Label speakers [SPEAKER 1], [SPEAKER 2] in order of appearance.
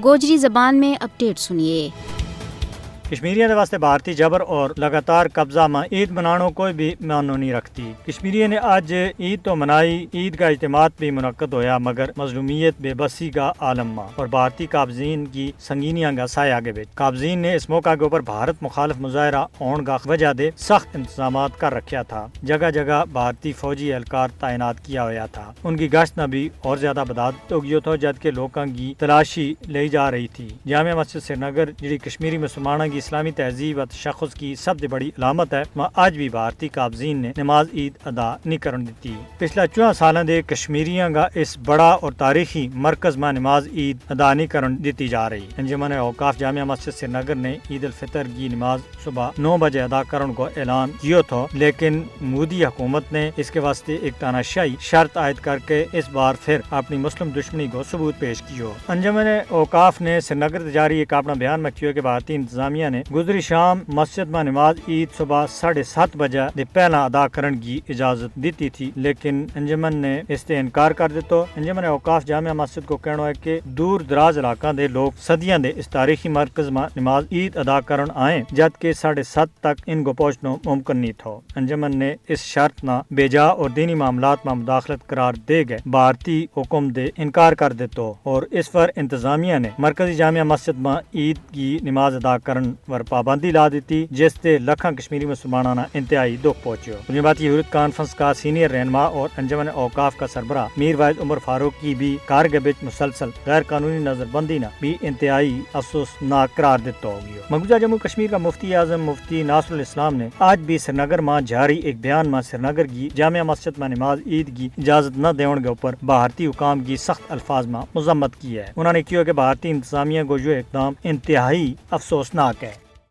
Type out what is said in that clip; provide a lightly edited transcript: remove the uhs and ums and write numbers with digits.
[SPEAKER 1] گوجری زبان میں اپڈیٹ سنیے۔
[SPEAKER 2] کشمیریوں کے واسطے بھارتی جبر اور لگاتار قبضہ میں عید منانا کوئی بھی معنی نہیں رکھتی۔ کشمیری نے آج عید تو منائی، عید کا اجتماع بھی منعقد ہویا، مگر مظلومیت بے بسی کا عالم ماں اور بھارتی قابضین کی سنگینیاں کا سایہ آگے بیچ قابضین نے اس موقع کے اوپر بھارت مخالف مظاہرہ ہون کا وجہ دے سخت انتظامات کر رکھا تھا۔ جگہ جگہ بھارتی فوجی اہلکار تعینات کیا ہوا تھا۔ ان کی گشت نہ بھی اور زیادہ بدعت ہو گئی تھا، جبکہ لوگوں کی تلاشی لی جا رہی تھی۔ جامع مسجد سری نگر جڑی کشمیری مسلمانوں کی اسلامی تہذیب و تشخص کی سب سے بڑی علامت ہے، وہاں آج بھی بھارتی قابضین نے نماز عید ادا نہیں کرن دیتی۔ پچھلا 14 سالوں دے کشمیریاں کا اس بڑا اور تاریخی مرکز میں نماز عید ادا نہیں کرن دیتی جا رہی۔ انجمن اوقاف جامع مسجد سری نگر نے عید الفطر کی نماز صبح 9 بجے ادا کرنے کو اعلان کیا تھا، لیکن مودی حکومت نے اس کے واسطے ایک تاناشائی شرط عائد کر کے اس بار پھر اپنی مسلم دشمنی کو ثبوت پیش کیا۔ انجمن اوقاف نے سری نگر جاری ایک اپنا بیان میں کیا کہ بھارتی انتظامیہ نے گزری شام مسجد میں نماز عید صبح 7:30 بجے دے پہلا ادا کرنے کی اجازت دیتی تھی، لیکن انجمن نے اس سے انکار کر دیتا۔ انجمن اوقاف جامع مسجد کو کہنا ہے کہ دور دراز علاقوں دے لوگ صدیاں دے اس تاریخی مرکز میں نماز عید ادا کرن آئیں، جبکہ 7:30 تک ان کو پہنچنا ممکن نہیں تھا۔ انجمن نے اس شرط نہ بیجا اور دینی معاملات میں مداخلت قرار دے گئے بھارتی حکم دے انکار کر دیتا، اور اس پر انتظامیہ نے مرکزی جامع مسجد میں عید کی نماز ادا کرن پر پابندی لا دیتی، جس سے لاکھاں کشمیری مسلمانوں نے انتہائی دکھ پہنچو۔ جماعتی یورت کانفرنس کا سینئر رہنما اور انجمن اوقاف کا سربراہ میر واحد عمر فاروق کی بھی کارگبچ مسلسل غیر قانونی نظر بندی نہ بھی انتہائی افسوسناک قرار دیتا ہو گیا۔ مقبوضہ جموں کشمیر کا مفتی اعظم مفتی ناصر الاسلام نے آج بھی سری نگر میں جاری ایک بیان میں سری نگر کی جامع مسجد میں نماز عید کی اجازت نہ دینے کے اوپر بھارتی حکام کی سخت الفاظ میں مذمت کی ہے۔ انہوں نے کیا کہ بھارتی انتظامیہ کو یہ اقدام انتہائی افسوسناک ہے۔